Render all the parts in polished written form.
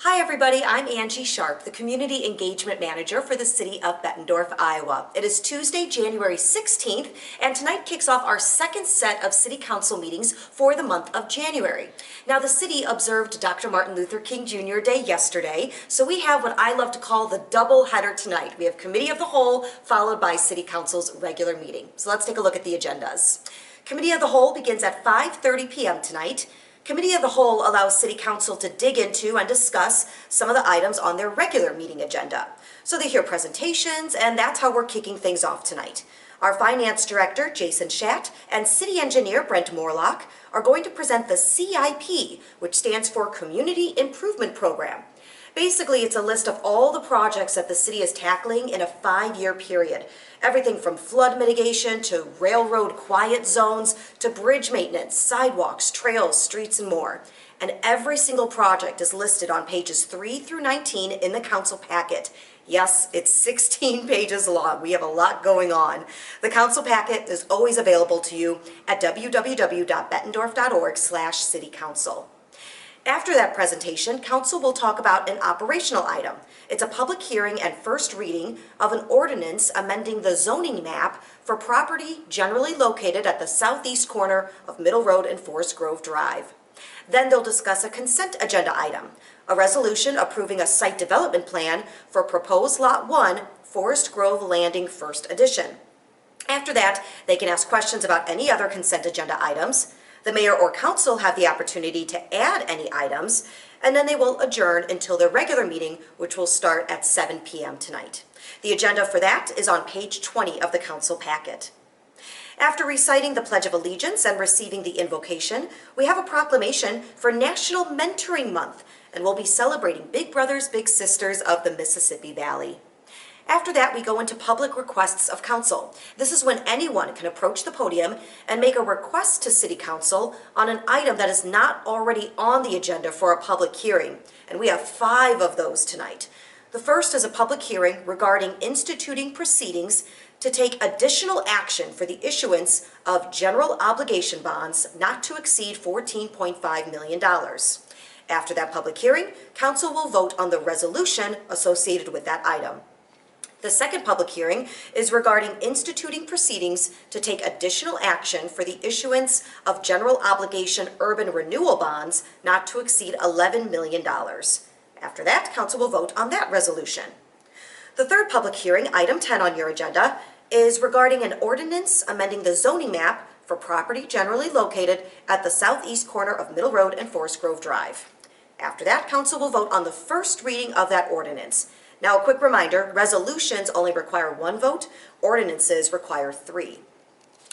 Hi everybody, I'm Angie Sharp, the Community Engagement Manager for the City of Bettendorf, Iowa. It is Tuesday, January 16th, and tonight kicks off our second set of City Council meetings for the month of January. Now the City observed Dr. Martin Luther King Jr. Day yesterday, so we have what I love to call the double header tonight. We have Committee of the Whole followed by City Council's regular meeting. So let's take a look at the agendas. Committee of the Whole begins at 5:30 p.m. tonight. Committee of the Whole allows City Council to dig into and discuss some of the items on their regular meeting agenda. So they hear presentations, and that's how we're kicking things off tonight. Our Finance Director, Jason Schatt, and City Engineer, Brent Morlock, are going to present the CIP, which stands for Community Improvement Program. Basically, it's a list of all the projects that the city is tackling in a 5-year period. Everything from flood mitigation to railroad quiet zones to bridge maintenance, sidewalks, trails, streets, and more. And every single project is listed on pages 3 through 19 in the council packet. Yes, it's 16 pages long. We have a lot going on. The council packet is always available to you at www.bettendorf.org/citycouncil. After that presentation, Council will talk about an operational item. It's a public hearing and first reading of an ordinance amending the zoning map for property generally located at the southeast corner of Middle Road and Forest Grove Drive. Then they'll discuss a consent agenda item, a resolution approving a site development plan for proposed Lot 1, Forest Grove Landing First Edition. After that, they can ask questions about any other consent agenda items. The mayor or council have the opportunity to add any items, and then they will adjourn until their regular meeting, which will start at 7 p.m. tonight. The agenda for that is on page 20 of the council packet. After reciting the Pledge of Allegiance and receiving the invocation, we have a proclamation for National Mentoring Month, and we'll be celebrating Big Brothers, Big Sisters of the Mississippi Valley. After that, we go into public requests of council. This is when anyone can approach the podium and make a request to City Council on an item that is not already on the agenda for a public hearing. And we have 5 of those tonight. The first is a public hearing regarding instituting proceedings to take additional action for the issuance of general obligation bonds not to exceed $14.5 million. After that public hearing, Council will vote on the resolution associated with that item. The second public hearing is regarding instituting proceedings to take additional action for the issuance of general obligation urban renewal bonds not to exceed $11 million. After that, Council will vote on that resolution. The third public hearing, item 10 on your agenda, is regarding an ordinance amending the zoning map for property generally located at the southeast corner of Middle Road and Forest Grove Drive. After that, Council will vote on the first reading of that ordinance. Now, a quick reminder, resolutions only require 1 vote, ordinances require 3.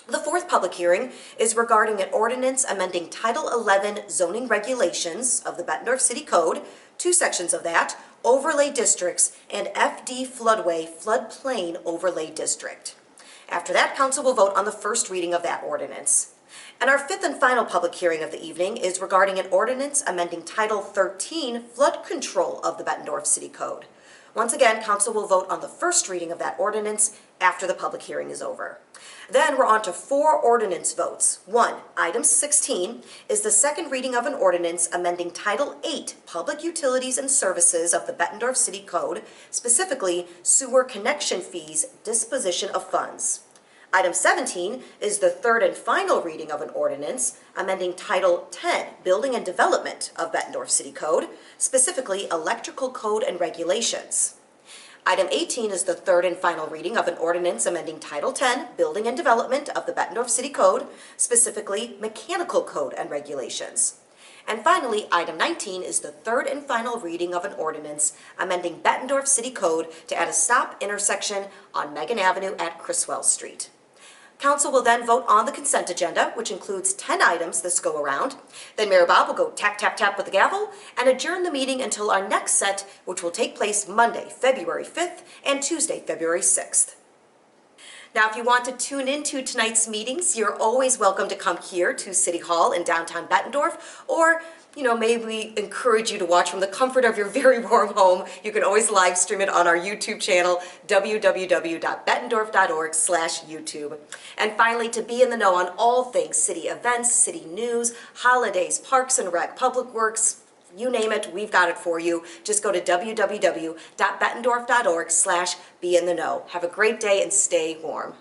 The fourth public hearing is regarding an ordinance amending Title 11 zoning regulations of the Bettendorf City Code, 2 sections of that, overlay districts, and FD floodway floodplain overlay district. After that, Council will vote on the first reading of that ordinance. And our fifth and final public hearing of the evening is regarding an ordinance amending Title 13 flood control of the Bettendorf City Code. Once again, Council will vote on the first reading of that ordinance after the public hearing is over. Then we're on to 4 ordinance votes. 1, item 16 is the second reading of an ordinance amending Title 8 Public Utilities and Services of the Bettendorf City Code, specifically sewer connection fees, disposition of funds. Item 17 is the third and final reading of an ordinance amending Title 10, Building and Development of Bettendorf City Code, specifically Electrical Code and Regulations. Item 18 is the third and final reading of an ordinance amending Title 10, Building and Development of the Bettendorf City Code, specifically Mechanical Code and Regulations. And finally, item 19 is the third and final reading of an ordinance amending Bettendorf City Code to add a stop intersection on Megan Avenue at Criswell Street. Council will then vote on the consent agenda, which includes 10 items this go around. Then Mayor Bob will go tap, tap, tap with the gavel and adjourn the meeting until our next set, which will take place Monday, February 5th and Tuesday, February 6th. Now, if you want to tune into tonight's meetings, you're always welcome to come here to City Hall in downtown Bettendorf, or maybe we encourage you to watch from the comfort of your very warm home. You can always live stream it on our YouTube channel, www.bettendorf.org/YouTube. And finally, to be in the know on all things city events, city news, holidays, parks and rec, public works, You name it, we've got it for you. Just go to www.bettendorf.org/be-in-the-know. Have a great day and stay warm.